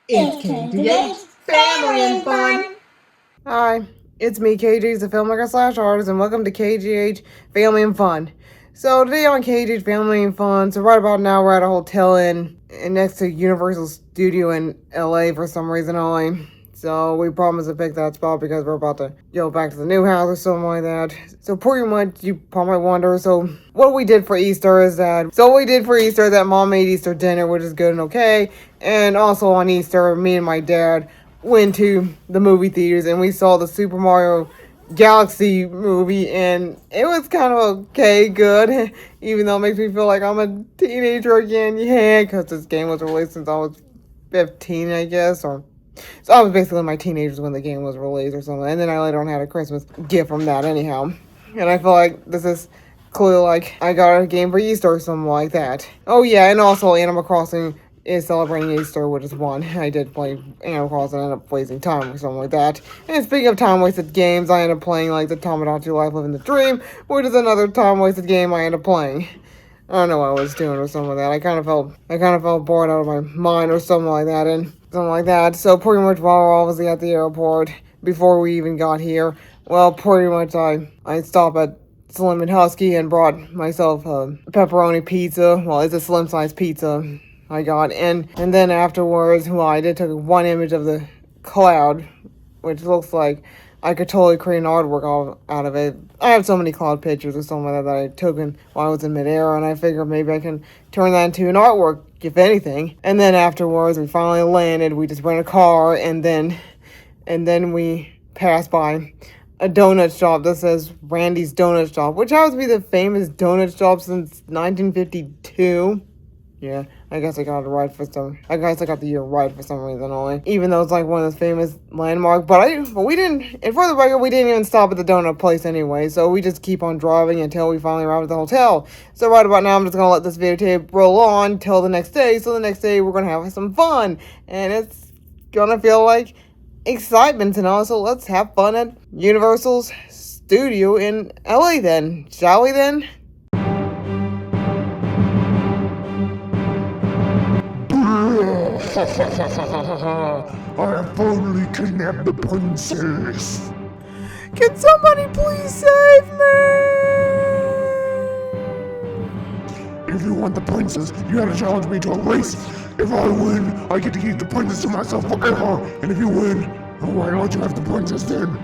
It's KJH Family and Fun. Hi, it's me, KJ, the filmmaker slash artist, and welcome to KJH Family and Fun. So today on KJH Family and Fun, so right about now we're at a hotel in next to Universal Studio in LA for some reason only. So we promised to pick that spot because we're about to go back to the new house or something like that. So pretty much you probably might wonder, so what we did for Easter is that Mom made Easter dinner, which is good and okay. And also on Easter, me and my dad went to the movie theaters and we saw the Super Mario Galaxy movie, and it was kind of okay, good, even though it makes me feel like I'm a teenager again. Yeah, because this game was released since I was 15, I guess, or so I was basically in my teenagers when the game was released or something, and then I later on had a Christmas gift from that anyhow. And I feel like this is clearly like I got a game for Easter or something like that. Oh yeah, and also Animal Crossing is celebrating Easter, which is one. I did play Animal Crossing and ended up wasting time or something like that. And speaking of time wasted games, I ended up playing like the Tamagotchi Life Living the Dream, which is another time wasted game I ended up playing. I don't know what I was doing or something like that. I kind of felt bored out of my mind or something like that, and something like that. So pretty much while we're obviously at the airport, before we even got here, well, pretty much I stopped at Slim and Husky and brought myself a pepperoni pizza. Well, it's a slim size pizza I got, and then afterwards, well, I did take one image of the cloud, which looks like I could totally create an artwork out of it. I have so many cloud pictures or something like that I took while I was in midair, and I figured maybe I can turn that into an artwork, if anything. And then afterwards, we finally landed. We just rented a car, and then we passed by a donut shop that says Randy's Donut Shop, which happens to be the famous donut shop since 1952. Yeah, I guess I got it right for some. I guess I got the year right for some reason only. Even though it's like one of those famous landmarks, but we didn't. And for the record, we didn't even stop at the donut place anyway. So we just keep on driving until we finally arrive at the hotel. So right about now, I'm just gonna let this videotape roll on till the next day. So the next day, we're gonna have some fun, and it's gonna feel like excitement and all. So let's have fun at Universal's studio in LA then, shall we then? I have finally kidnapped the princess. Can somebody please save me? If you want the princess, you gotta challenge me to a race. If I win, I get to keep the princess to myself forever. And if you win, why don't you have the princess then?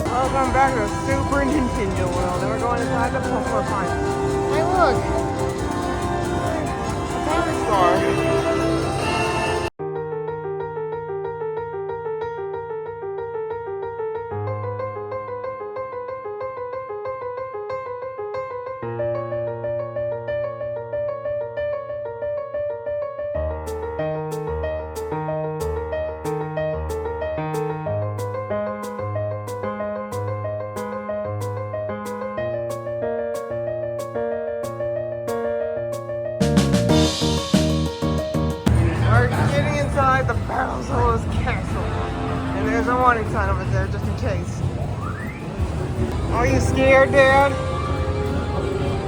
Welcome back to the Super Nintendo world, and we're going inside the Tumblr fight. Hey, look! A Pirate Star. We're getting inside the Bowser's castle. And there's a warning sign over there just in case. Are you scared, Dad?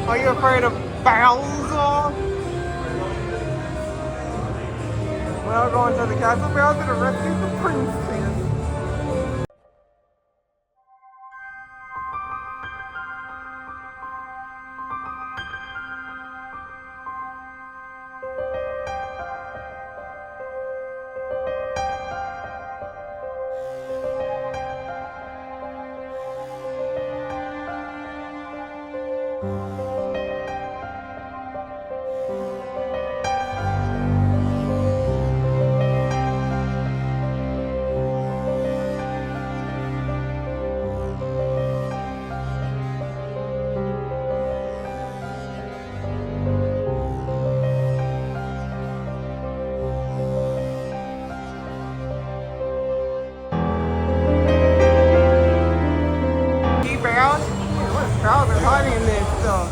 Are you afraid of Bowser? We're going to the castle Bowser to rescue the princess. dogs are hiding in this stuff.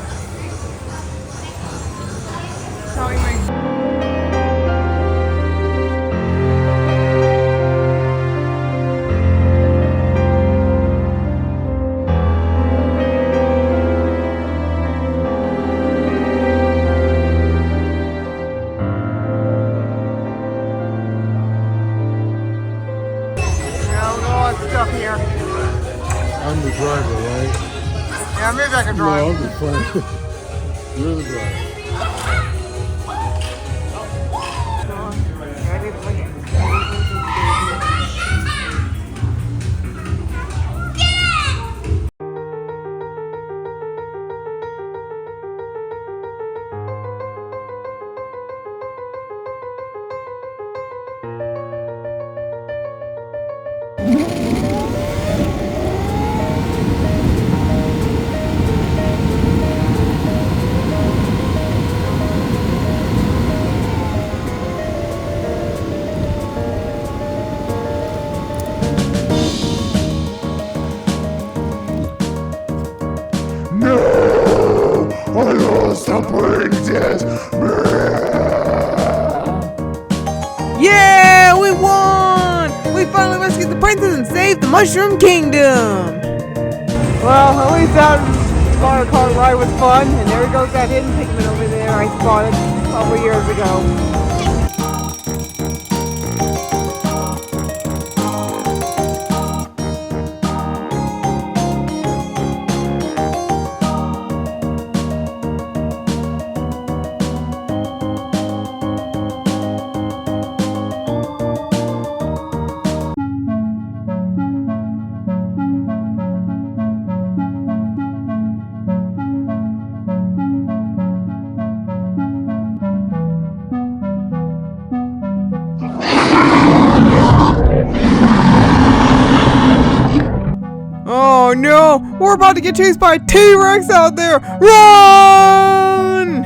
How he makes. Stuff here. I'm the driver, right? Yeah, maybe I can drive. No, I'm just playing. You're the driver. No! I lost the princess! Yeah, we won! We finally rescued the princess and saved the Mushroom Kingdom! Well, at least that Mario Kart ride was fun, and there goes that hidden pigment over there I spotted a couple years ago. Oh no! We're about to get chased by a T-Rex out there! Run!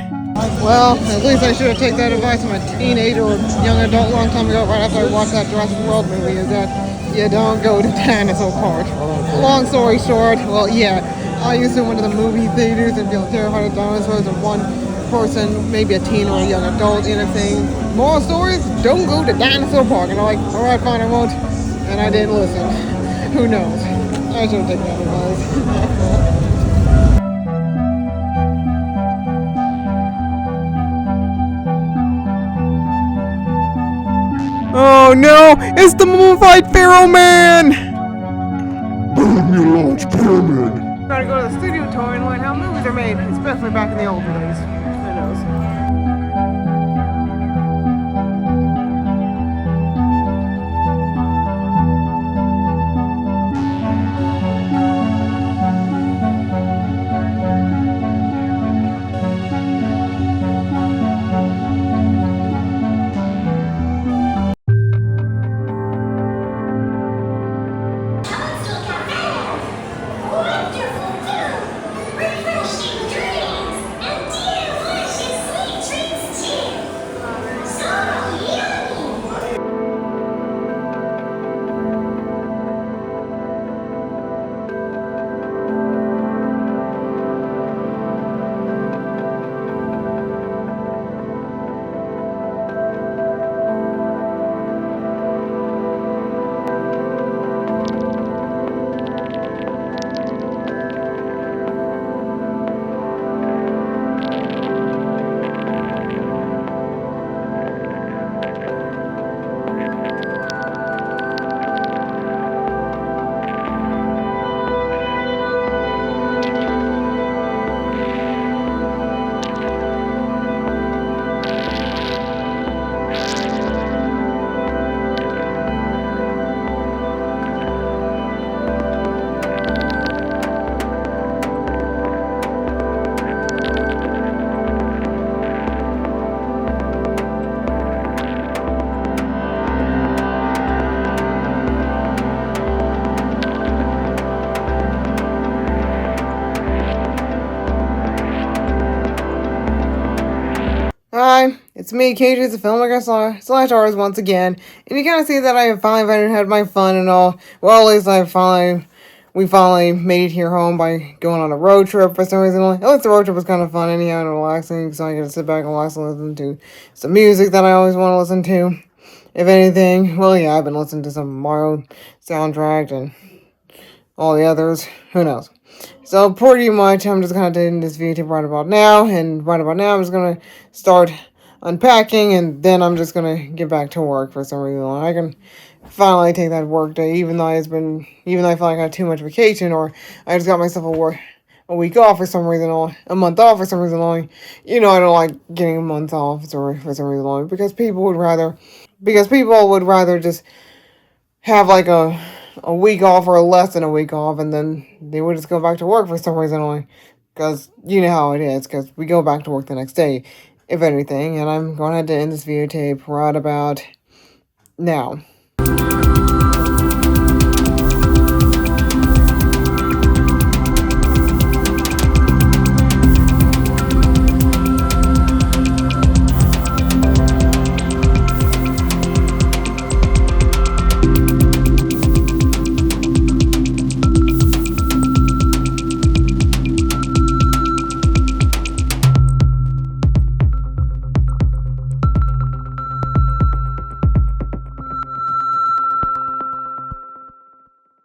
Well, at least I should have taken that advice from a teenager or young adult a long time ago, right after I watched that Jurassic World movie, is that you don't go to Dinosaur Park. Long story short, well, yeah, I used to went to the movie theaters and feel terrified of dinosaurs, and one person, maybe a teen or a young adult, in a thing. Moral stories, don't go to Dinosaur Park. And I'm like, alright, fine, I won't. And I didn't listen. Who knows? I should have taken that advice. Oh no! It's the mummified Pharaoh Man! Build me a large pyramid! Gotta go to the studio tour and learn how movies are made, especially back in the old days. Who knows? Hi, it's me, K.J.H the filmmaker slash artist once again, and you kind of see that I have finally had my fun and all. Well, at least I finally we finally made it here home by going on a road trip for some reason. At least the road trip was kind of fun anyhow and relaxing, so I get to sit back and relax and listen to some music that I always want to listen to. If anything, well, yeah, I've been listening to some Mario soundtrack and all the others. Who knows? So pretty much, I'm just gonna end this video right about now, and right about now, I'm just gonna start unpacking, and then I'm just gonna get back to work for some reason. I can finally take that work day, even though I feel like I got too much vacation, or I just got myself a week off for some reason, or a month off for some reason. Only, I don't like getting a month off for some reason, only because people would rather just have like a week off or less than a week off, and then they would just go back to work for some reason only. Because you know how it is, because we go back to work the next day, if anything, and I'm going to have to end this videotape right about now.